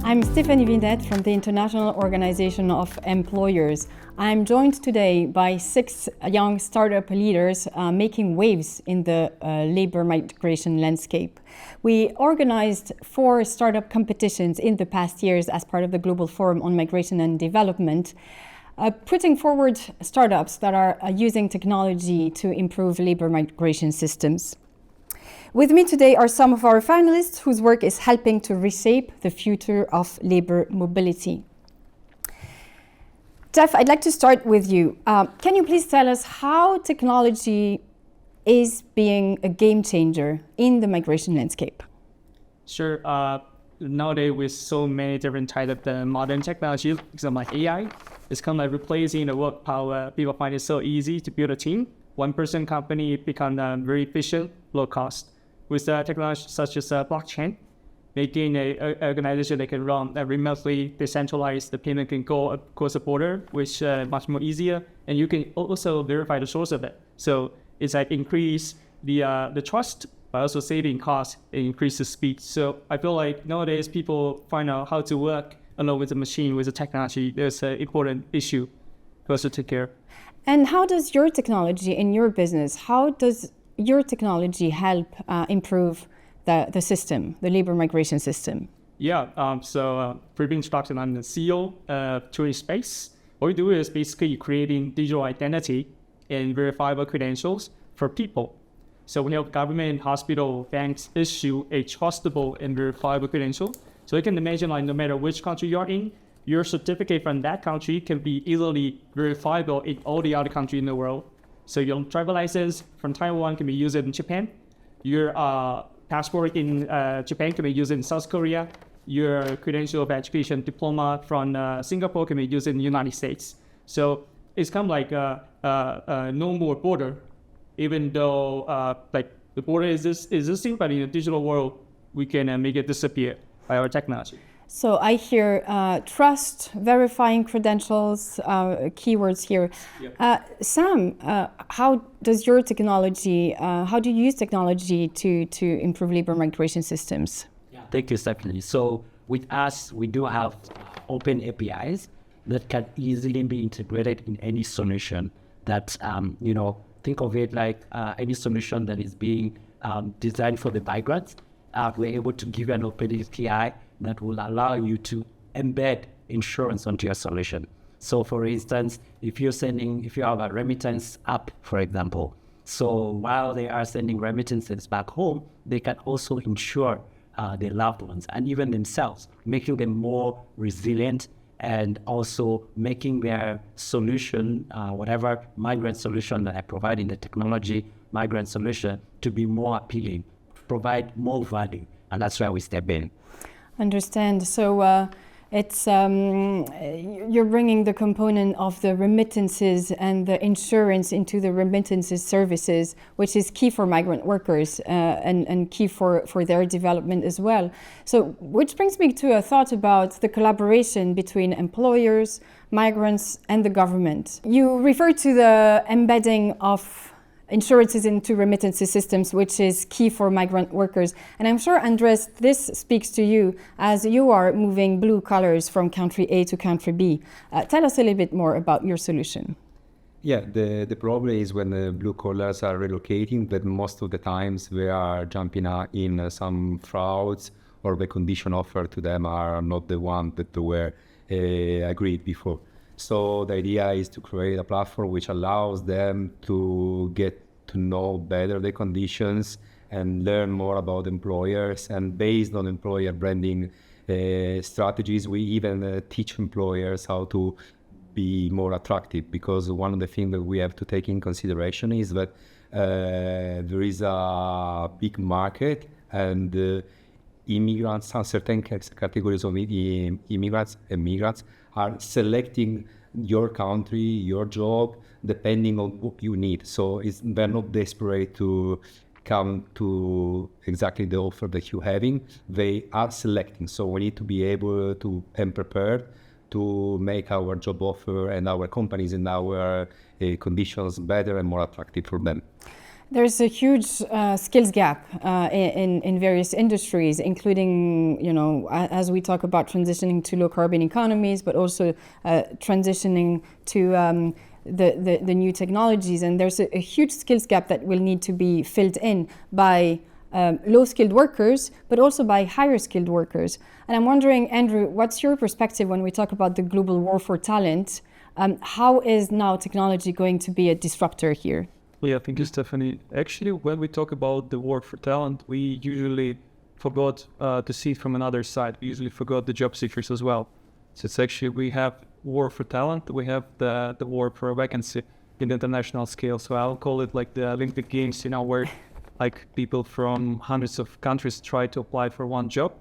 I'm Stephanie Vindet from the International Organization of Employers. I'm joined today by 6 young startup leaders making waves in the labor migration landscape. We organized 4 startup competitions in the past years as part of the Global Forum on Migration and Development, putting forward startups that are using technology to improve labor migration systems. With me today are some of our finalists whose work is helping to reshape the future of labor mobility. Jeff, I'd like to start with you. Can you please tell us how technology is being a game changer in the migration landscape? Sure. Nowadays, with so many different types of the modern technology, example like AI, it's kind of like replacing the work power. People find it so easy to build a team. One-person company become very efficient, low cost. With technology such as blockchain, making an organization that can run remotely, decentralized, the payment can go across the border, which much more easier, and you can also verify the source of it. So it's like increase the trust, but also saving costs and increase the speed. So I feel like nowadays people find out how to work along with the machine, with the technology. There's an important issue for us to take care. And how does your technology in your business, how does your technology help improve the system, the labor migration system? Yeah, so brief introduction, I'm the CEO of Truly Space. What we do is basically creating digital identity and verifiable credentials for people. So we help government, hospital, banks issue a trustable and verifiable credential. So you can imagine, like, no matter which country you're in, your certificate from that country can be easily verifiable in all the other countries in the world. So your driver license from Taiwan can be used in Japan. Your passport in Japan can be used in South Korea. Your credential of education diploma from Singapore can be used in the United States. So it's kind of like no more border, even though like the border is existing, but in the digital world, we can make it disappear by our technology. So I hear trust, verifying credentials, keywords here. Yep. Sam, how does your technology, how do you use technology to improve labor migration systems? Yeah, thank you, Stephanie. So with us, we do have open APIs that can easily be integrated in any solution that, think of it like any solution that is being designed for the migrants. We're able to give you an open API that will allow you to embed insurance onto your solution. So for instance, if you have a remittance app, for example, so while they are sending remittances back home, they can also insure their loved ones and even themselves, making them more resilient and also making their solution, whatever migrant solution that I provide in the technology migrant solution, to be more appealing, provide more value. And that's where we step in. Understand. So it's you're bringing the component of the remittances and the insurance into the remittances services, which is key for migrant workers and key for their development as well. So which brings me to a thought about the collaboration between employers, migrants, and the government. You refer to the embedding of insurances into remittances systems, which is key for migrant workers. And I'm sure, Andres, this speaks to you as you are moving blue collars from country A to country B. Tell us a little bit more about your solution. Yeah, the problem is when the blue collars are relocating, that most of the times we are jumping in some frauds, or the condition offered to them are not the one that were agreed before. So the idea is to create a platform which allows them to get to know better the conditions and learn more about employers. And based on employer branding strategies, we even teach employers how to be more attractive, because one of the things that we have to take in consideration is that there is a big market, and immigrants, certain categories of immigrants and migrants are selecting your country, your job, depending on what you need. So they're not desperate to come to exactly the offer that you're having. They are selecting. So we need to be able to and prepared to make our job offer and our companies and our conditions better and more attractive for them. There's a huge skills gap in various industries, including, as we talk about transitioning to low carbon economies, but also transitioning to the new technologies. And there's a huge skills gap that will need to be filled in by low skilled workers, but also by higher skilled workers. And I'm wondering, Andrew, what's your perspective when we talk about the global war for talent? How is now technology going to be a disruptor here? Yeah, thank you, Stephanie. Actually, when we talk about the war for talent, we usually forgot to see it from another side. We usually forgot the job seekers as well. So it's actually, we have war for talent, we have the war for a vacancy in the international scale. So I'll call it like the Olympic Games, where like people from hundreds of countries try to apply for one job,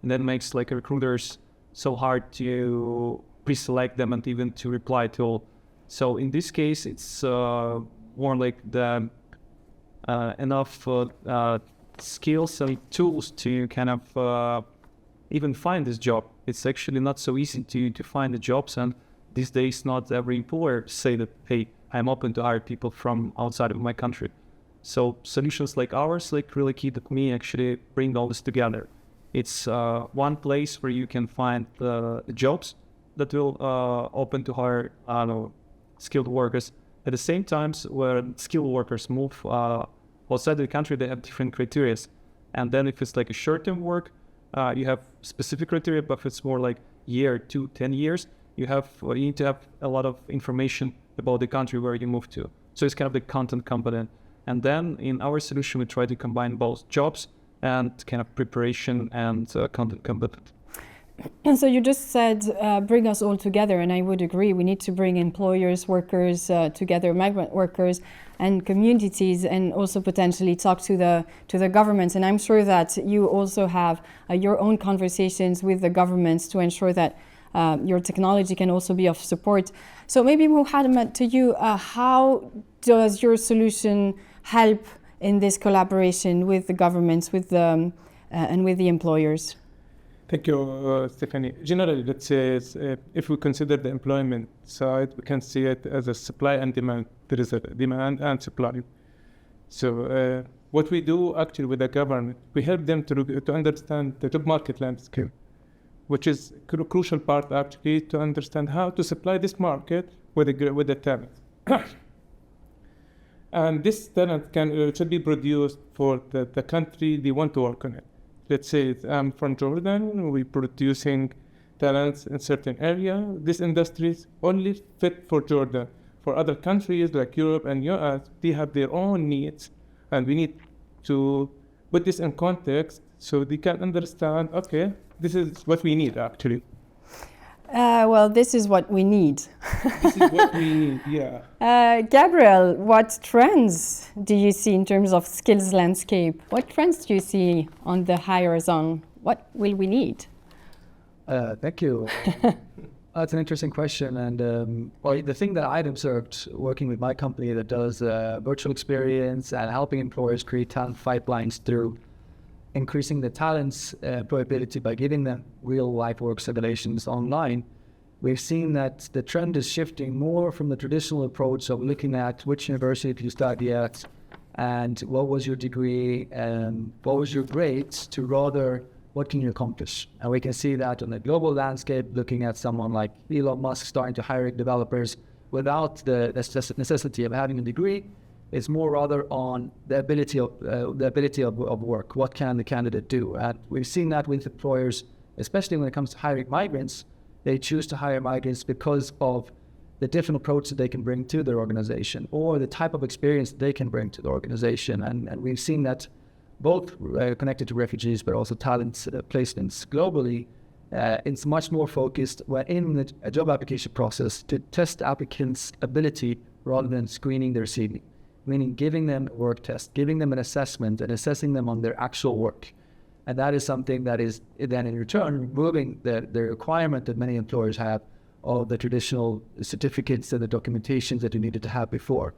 and that makes like recruiters so hard to pre-select them and even to reply to all. So in this case, it's more like the enough skills and tools to kind of even find this job. It's actually not so easy to find the jobs, and these days not every employer say that, hey, I'm open to hire people from outside of my country. So solutions like ours, like really key that me actually bring all this together. It's one place where you can find jobs that will open to hire skilled workers. At the same time, where skilled workers move outside the country, they have different criteria. And then if it's like a short-term work, you have specific criteria, but if it's more like year, 2, 10 years, you need to have a lot of information about the country where you move to. So it's kind of the content component. And then in our solution, we try to combine both jobs and kind of preparation and content component. And so you just said, bring us all together, and I would agree. We need to bring employers, workers together, migrant workers and communities, and also potentially talk to the governments. And I'm sure that you also have your own conversations with the governments to ensure that your technology can also be of support. So maybe Muhammad, to you, how does your solution help in this collaboration with the governments, and with the employers? Thank you, Stephanie. Generally, let's say if we consider the employment side, we can see it as a supply and demand. There is a demand and supply. So what we do actually with the government, we help them to understand the job market landscape, which is a crucial part actually to understand how to supply this market with the talent. And this talent should be produced for the country they want to work on it. Let's say I'm from Jordan, we're producing talents in certain area. This industry is only fit for Jordan. For other countries like Europe and US, they have their own needs, and we need to put this in context so they can understand, okay, this is what we need actually. Well, this is what we need. This is what we need, yeah. Gabriel, what trends do you see in terms of skills landscape? What trends do you see on the horizon? What will we need? Thank you. That's an interesting question. And well, the thing that I've observed working with my company that does virtual experience and helping employers create talent pipelines through increasing the talent's employability by giving them real-life work simulations online, we've seen that the trend is shifting more from the traditional approach of looking at which university did you study at and what was your degree and what was your grades, to rather what can you accomplish. And we can see that on the global landscape, looking at someone like Elon Musk starting to hire developers without the necessity of having a degree. It's more rather on the ability of work. What can the candidate do? And we've seen that with employers, especially when it comes to hiring migrants. They choose to hire migrants because of the different approach that they can bring to their organization, or the type of experience that they can bring to the organization. And we've seen that both connected to refugees, but also talent placements globally. It's much more focused in a job application process to test applicants' ability rather than screening their CV. Meaning giving them a work test, giving them an assessment and assessing them on their actual work. And that is something that is then in return removing the requirement that many employers have of the traditional certificates and the documentations that you needed to have before.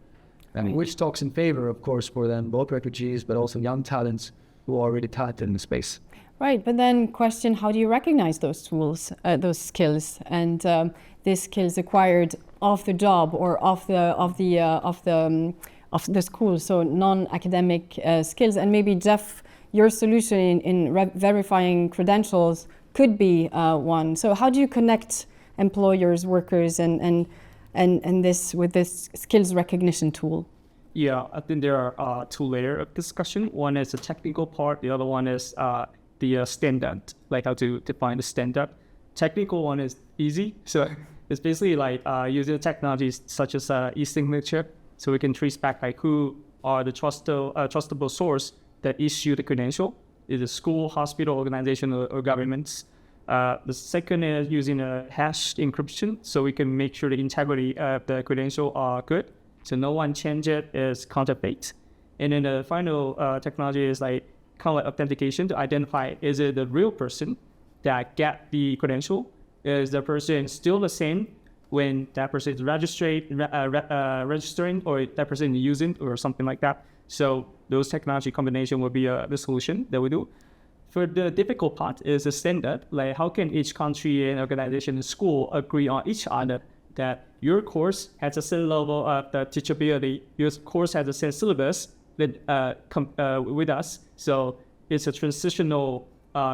And which talks in favor, of course, for them, both refugees, but also young talents who are already talented in the space. Right, but then question, how do you recognize those tools, those skills, and these skills acquired off the job or off the of the school, so non-academic skills. And maybe, Jeff, your solution in verifying credentials could be one. So how do you connect employers, workers, and this with this skills recognition tool? Yeah, I think there are two layers of discussion. One is the technical part. The other one is the standard, like how to define the standard. Technical one is easy. So it's basically like using technologies such as e-signature, so we can trace back like who are the trustable source that issue the credential. Is it school, hospital, organization, or governments? The second is using a hash encryption, so we can make sure the integrity of the credential are good, so no one change it is counterfeit. And then the final technology is like kind of like authentication to identify, is it the real person that get the credential? Is the person still the same when that person is registering or that person is using or something like that? So those technology combination will be the solution that we do. For the difficult part is the standard, like how can each country and organization and school agree on each other that your course has the same level of the teachability, your course has the same syllabus with us. So it's a transitional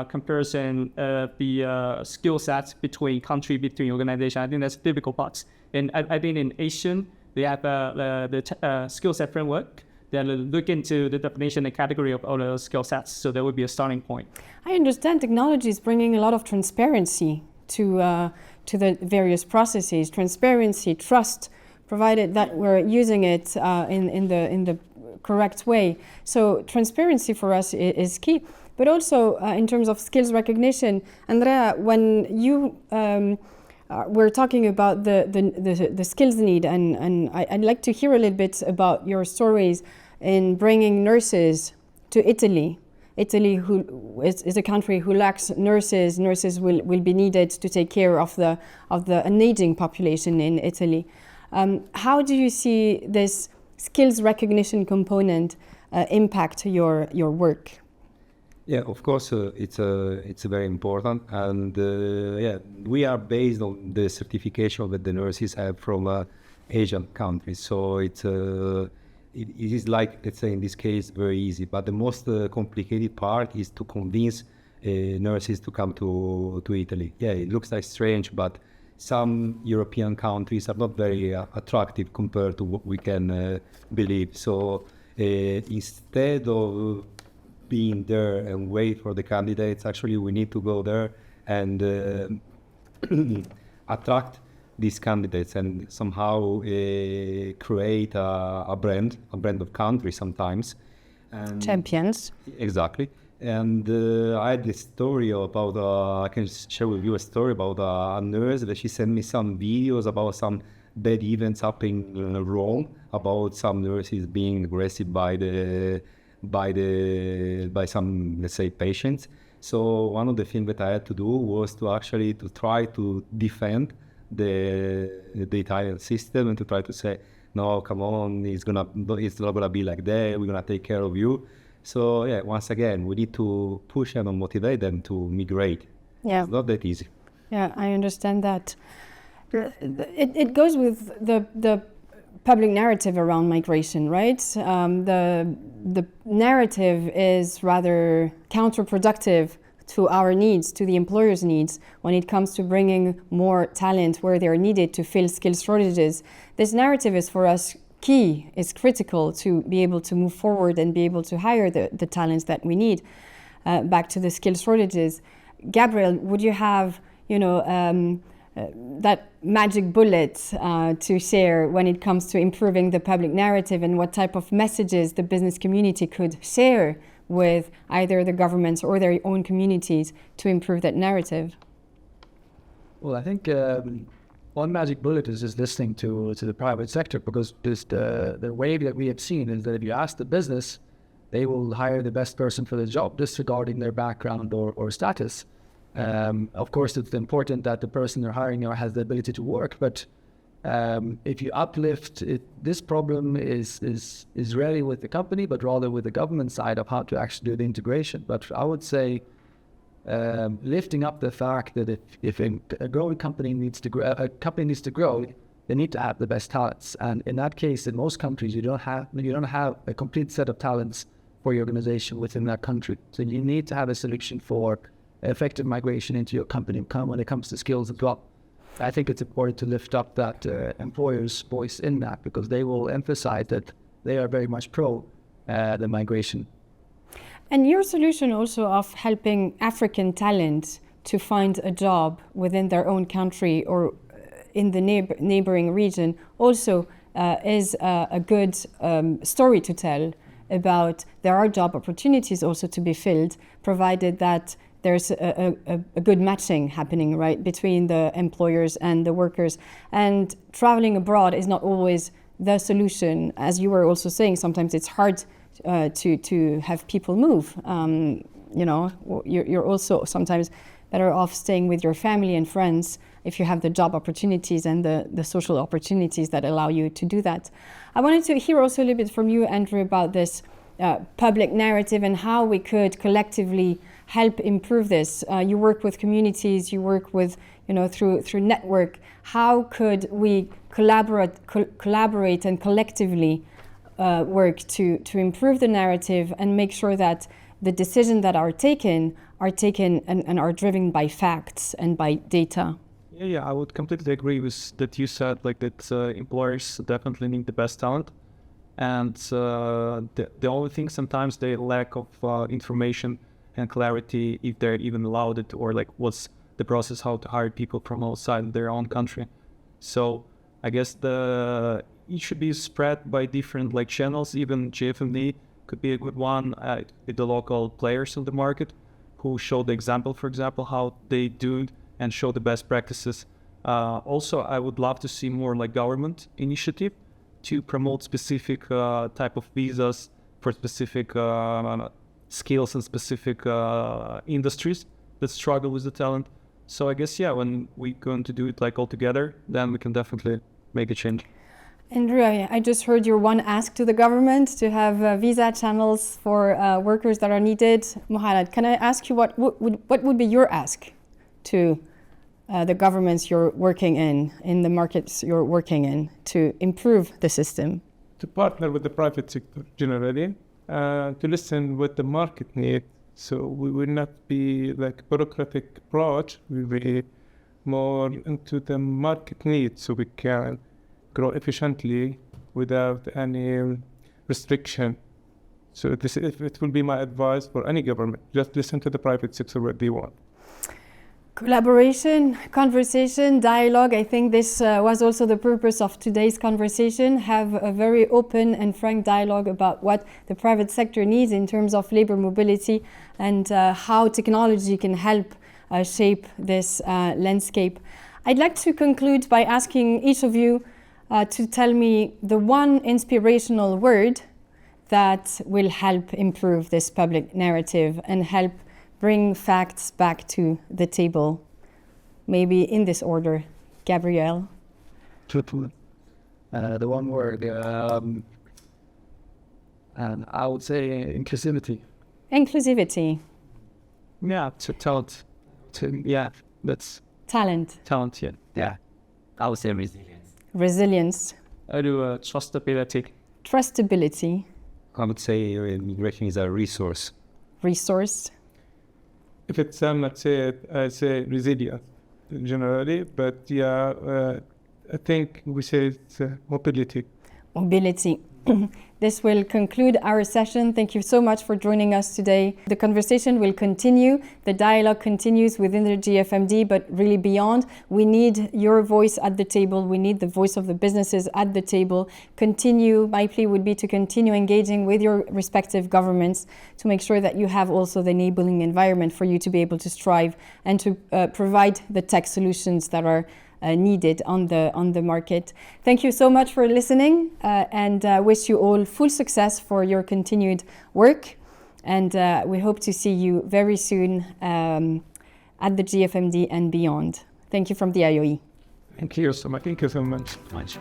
comparison of the skill sets between country, between organization. I think that's the difficult parts. And I think in Asian, they have the skill set framework that look into the definition and category of all those skill sets. So that would be a starting point. I understand technology is bringing a lot of transparency to the various processes. Transparency, trust, provided that we're using it in the correct way. So transparency for us is key. But also in terms of skills recognition, Andrea, when you we're talking about the skills need, and I'd like to hear a little bit about your stories in bringing nurses to Italy. Italy who is a country who lacks nurses. Nurses will be needed to take care of an aging population in Italy. How do you see this skills recognition component impact your work? Yeah, of course, it's very important, and we are based on the certification that the nurses have from Asian countries. So it is like, let's say in this case, very easy. But the most complicated part is to convince nurses to come to Italy. Yeah, it looks like strange, but some European countries are not very attractive compared to what we can believe. So instead of being there and wait for the candidates, actually we need to go there and attract these candidates and somehow create a brand of country sometimes. And champions. Exactly. And I had this story about, I can share with you a story about a nurse that she sent me some videos about some bad events happening in Rome, about some nurses being aggressive by some, let's say, patients. So one of the things that I had to do was to actually to try to defend the Italian system and to try to say, no, come on, it's not gonna be like that. We're gonna take care of you. So yeah, once again, we need to push them and motivate them to migrate. Yeah, it's not that easy. Yeah, I understand that. It goes with the public narrative around migration, right? The narrative is rather counterproductive to our needs, to the employer's needs, when it comes to bringing more talent where they're needed to fill skills shortages. This narrative is for us key, is critical to be able to move forward and be able to hire the talents that we need. Back to the skills shortages. Gabriel, would you have, that magic bullet to share when it comes to improving the public narrative, and what type of messages the business community could share with either the governments or their own communities to improve that narrative? Well, I think one magic bullet is just listening to the private sector, because just the wave that we have seen is that if you ask the business, they will hire the best person for the job, disregarding their background or status. Of course, it's important that the person they're hiring has the ability to work, but if you uplift it, this problem is rarely with the company, but rather with the government side of how to actually do the integration. But I would say lifting up the fact that if a growing company needs to grow, they need to have the best talents. And in that case, in most countries, you don't have a complete set of talents for your organization within that country. So you need to have a solution for effective migration into your company when it comes to skills as well. I think it's important to lift up that employer's voice in that, because they will emphasize that they are very much pro the migration. And your solution also of helping African talent to find a job within their own country or in the neighboring region also is a good story to tell about there are job opportunities also to be filled, provided that there's a good matching happening, right, between the employers and the workers. And traveling abroad is not always the solution. As you were also saying, sometimes it's hard to have people move. You're also sometimes better off staying with your family and friends if you have the job opportunities and the social opportunities that allow you to do that. I wanted to hear also a little bit from you, Andrew, about this public narrative and how we could collectively help improve this. You work with communities, you work with, through network. How could we collaborate and collectively work to improve the narrative and make sure that the decisions that are taken and are driven by facts and by data? Yeah, I would completely agree with that you said, like that employers definitely need the best talent. And the only thing sometimes they lack of information and clarity, if they're even allowed it, or like what's the process, how to hire people from outside their own country. So I guess it should be spread by different like channels. Even GFMD could be a good one with the local players on the market who show the example, for example, how they do it and show the best practices. Also, I would love to see more like government initiative to promote specific type of visas for specific skills and specific industries that struggle with the talent. So I guess, when we're going to do it like all together, then we can definitely make a change. Andrew, I just heard your one ask to the government to have visa channels for workers that are needed. Mohamed, can I ask you what would be your ask to the governments you're working in the markets you're working in, to improve the system? To partner with the private sector generally, to listen what the market needs. So we will not be like bureaucratic approach, we will be more into the market needs so we can grow efficiently without any restriction. So it will be my advice for any government. Just listen to the private sector what they want. Collaboration, conversation, dialogue. I think this was also the purpose of today's conversation. Have a very open and frank dialogue about what the private sector needs in terms of labor mobility and how technology can help shape this landscape. I'd like to conclude by asking each of you to tell me the one inspirational word that will help improve this public narrative and help bring facts back to the table. Maybe in this order. Gabriel? The one word, and I would say inclusivity. Inclusivity. Yeah, to talent. That's Talent. talent, Yeah, I would say resilience. Resilience. I do trustability. Trustability. I would say immigration is a resource. Resource. If it's let's say it, I say resilience generally, but I think we say it's mobility. Mobility. This will conclude our session. Thank you so much for joining us today. The conversation will continue. The dialogue continues within the GFMD, but really beyond. We need your voice at the table. We need the voice of the businesses at the table. My plea would be to continue engaging with your respective governments to make sure that you have also the enabling environment for you to be able to strive and to provide the tech solutions that are needed on the market. Thank you so much for listening and wish you all full success for your continued work. And we hope to see you very soon at the GFMD and beyond. Thank you from the IOE. Thank you so much.